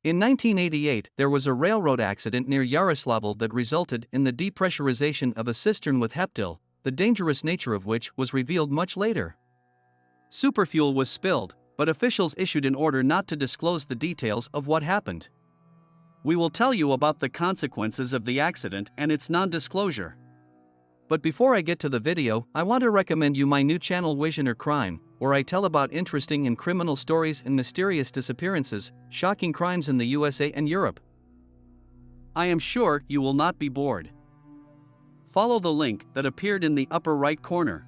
In 1988, there was a railroad accident near Yaroslavl that resulted in the depressurization of a cistern with heptyl, the dangerous nature of which was revealed much later. Superfuel was spilled, but officials issued an order not to disclose the details of what happened. We will tell you about the consequences of the accident and its non-disclosure. But before I get to the video, I want to recommend you my new channel Vision or Crime, where I tell about interesting and criminal stories and mysterious disappearances, shocking crimes in the USA and Europe. I am sure you will not be bored. Follow the link that appeared in the upper right corner.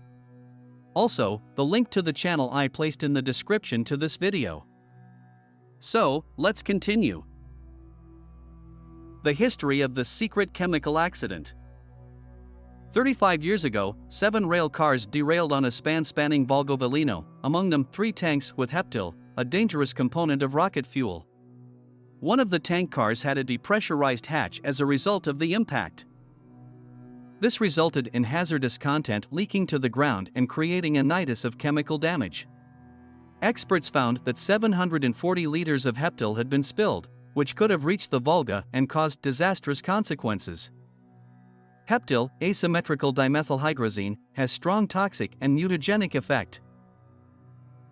Also, the link to the channel I placed in the description to this video. So, let's continue. The history of the secret chemical accident. 35 years ago, 7 rail cars derailed on a span spanning Volga Volino, among them 3 tanks with heptyl, a dangerous component of rocket fuel. One of the tank cars had a depressurized hatch as a result of the impact. This resulted in hazardous content leaking to the ground and creating a nidus of chemical damage. Experts found that 740 liters of heptyl had been spilled, which could have reached the Volga and caused disastrous consequences. Heptyl, asymmetrical dimethylhydrazine, has strong toxic and mutagenic effect.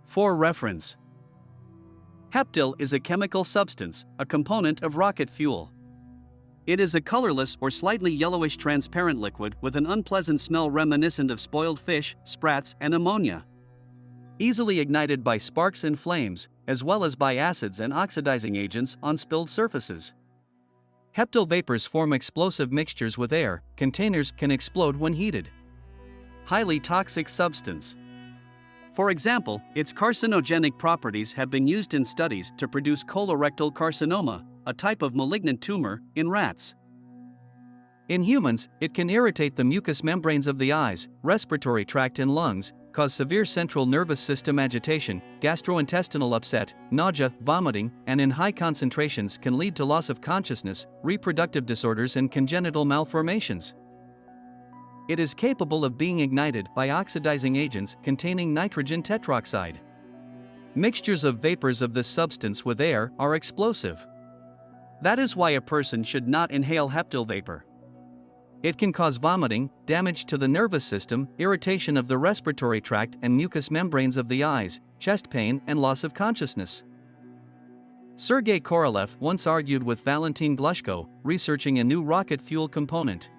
For reference, heptyl is a chemical substance, a component of rocket fuel. It is a colorless or slightly yellowish transparent liquid with an unpleasant smell reminiscent of spoiled fish, sprats, and ammonia. Easily ignited by sparks and flames, as well as by acids and oxidizing agents on spilled surfaces. Heptyl vapors form explosive mixtures with air. Containers can explode when heated. Highly toxic substance. For example, its carcinogenic properties have been used in studies to produce colorectal carcinoma, a type of malignant tumor, in rats. In humans, it can irritate the mucous membranes of the eyes, respiratory tract and lungs, cause severe central nervous system agitation, gastrointestinal upset, nausea, vomiting, and in high concentrations can lead to loss of consciousness, reproductive disorders and congenital malformations. It is capable of being ignited by oxidizing agents containing nitrogen tetroxide. Mixtures of vapors of this substance with air are explosive. That is why a person should not inhale heptyl vapor. It can cause vomiting, damage to the nervous system, irritation of the respiratory tract and mucous membranes of the eyes, chest pain, and loss of consciousness. Sergei Korolev once argued with Valentin Glushko, researching a new rocket fuel component.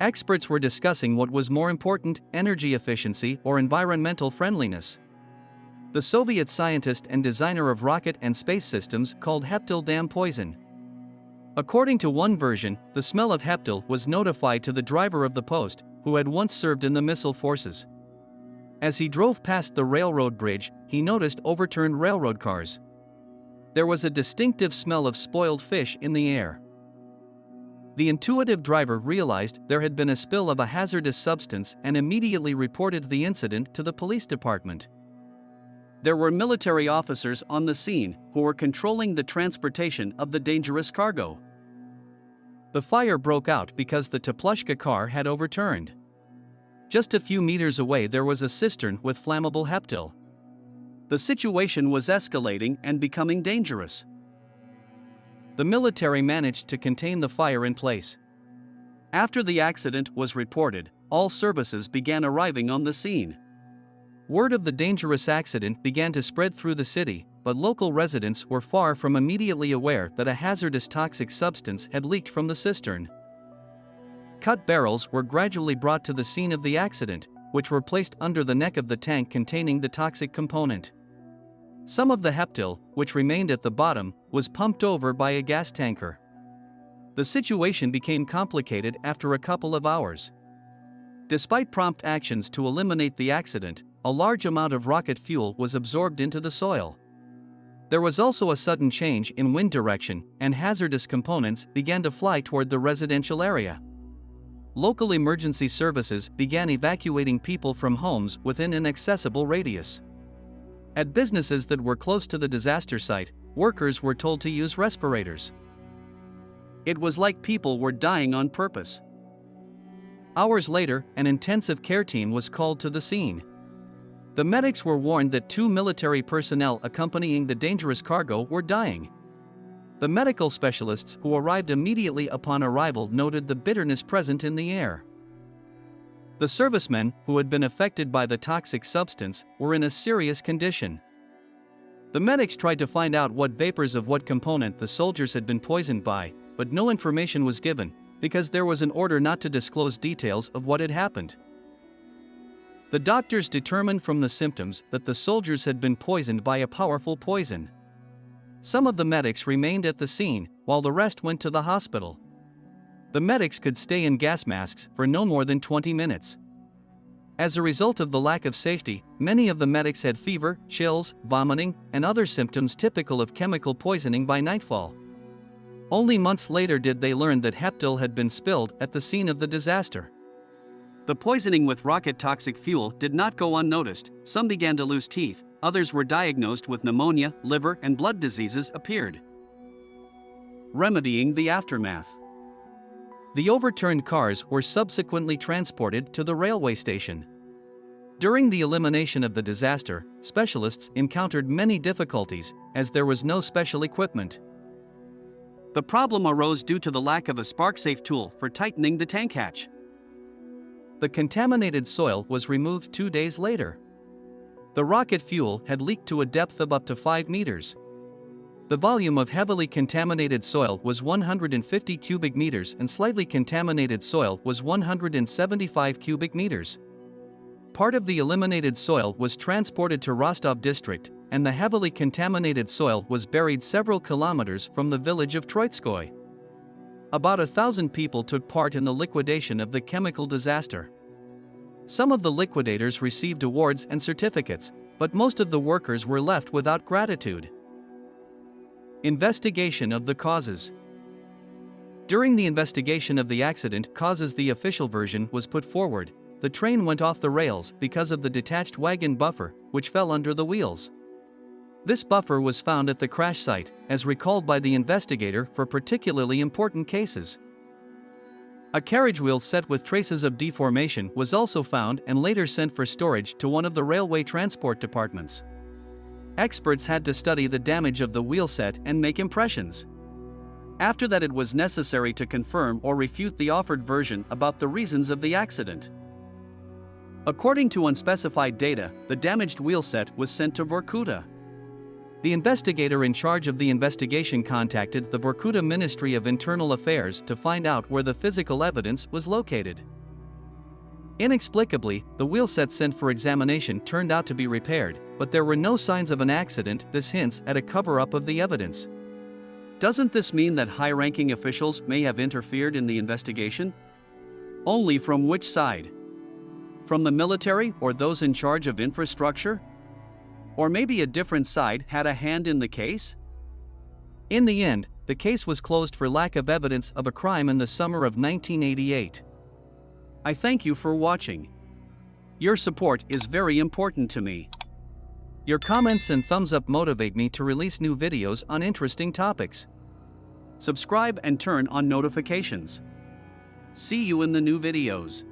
Experts were discussing what was more important, energy efficiency or environmental friendliness. The Soviet scientist and designer of rocket and space systems called heptyl dam poison. According to one version, the smell of heptyl was notified to the driver of the post, who had once served in the missile forces. As he drove past the railroad bridge, he noticed overturned railroad cars. There was a distinctive smell of spoiled fish in the air. The intuitive driver realized there had been a spill of a hazardous substance and immediately reported the incident to the police department. There were military officers on the scene who were controlling the transportation of the dangerous cargo. The fire broke out because the Teplushka car had overturned. Just a few meters away there was a cistern with flammable heptyl. The situation was escalating and becoming dangerous. The military managed to contain the fire in place. After the accident was reported, all services began arriving on the scene. Word of the dangerous accident began to spread through the city, but local residents were far from immediately aware that a hazardous toxic substance had leaked from the cistern. Cut barrels were gradually brought to the scene of the accident, which were placed under the neck of the tank containing the toxic component. Some of the heptyl, which remained at the bottom, was pumped over by a gas tanker. The situation became complicated after a couple of hours. Despite prompt actions to eliminate the accident, a large amount of rocket fuel was absorbed into the soil. There was also a sudden change in wind direction, and hazardous components began to fly toward the residential area. Local emergency services began evacuating people from homes within an accessible radius. At businesses that were close to the disaster site, workers were told to use respirators. It was like people were dying on purpose. Hours later, an intensive care team was called to the scene. The medics were warned that 2 military personnel accompanying the dangerous cargo were dying. The medical specialists who arrived immediately upon arrival noted the bitterness present in the air. The servicemen, who had been affected by the toxic substance, were in a serious condition. The medics tried to find out what vapors of what component the soldiers had been poisoned by, but no information was given, because there was an order not to disclose details of what had happened. The doctors determined from the symptoms that the soldiers had been poisoned by a powerful poison. Some of the medics remained at the scene, while the rest went to the hospital. The medics could stay in gas masks for no more than 20 minutes. As a result of the lack of safety, many of the medics had fever, chills, vomiting, and other symptoms typical of chemical poisoning by nightfall. Only months later did they learn that Heptil had been spilled at the scene of the disaster. The poisoning with rocket toxic fuel did not go unnoticed. Some began to lose teeth, others were diagnosed with pneumonia, liver and blood diseases appeared. Remedying the aftermath. The overturned cars were subsequently transported to the railway station. During the elimination of the disaster, specialists encountered many difficulties, as there was no special equipment. The problem arose due to the lack of a spark-safe tool for tightening the tank hatch. The contaminated soil was removed 2 days later. The rocket fuel had leaked to a depth of up to 5 meters. The volume of heavily contaminated soil was 150 cubic meters and slightly contaminated soil was 175 cubic meters. Part of the eliminated soil was transported to Rostov district, and the heavily contaminated soil was buried several kilometers from the village of Troitskoy. About 1,000 people took part in the liquidation of the chemical disaster. Some of the liquidators received awards and certificates, but most of the workers were left without gratitude. Investigation of the causes. During the investigation of the accident causes, the official version was put forward: the train went off the rails because of the detached wagon buffer, which fell under the wheels. This buffer was found at the crash site, as recalled by the investigator for particularly important cases. A carriage wheel set with traces of deformation was also found and later sent for storage to one of the railway transport departments. Experts had to study the damage of the wheel set and make impressions. After that, it was necessary to confirm or refute the offered version about the reasons of the accident. According to unspecified data, the damaged wheel set was sent to Vorkuta. The investigator in charge of the investigation contacted the Vorkuta Ministry of Internal Affairs to find out where the physical evidence was located. Inexplicably, the wheel set sent for examination turned out to be repaired, but there were no signs of an accident. This hints at a cover-up of the evidence. Doesn't this mean that high-ranking officials may have interfered in the investigation? Only from which side? From the military or those in charge of infrastructure? Or maybe a different side had a hand in the case? In the end, the case was closed for lack of evidence of a crime in the summer of 1988. I thank you for watching. Your support is very important to me. Your comments and thumbs up motivate me to release new videos on interesting topics. Subscribe and turn on notifications. See you in the new videos.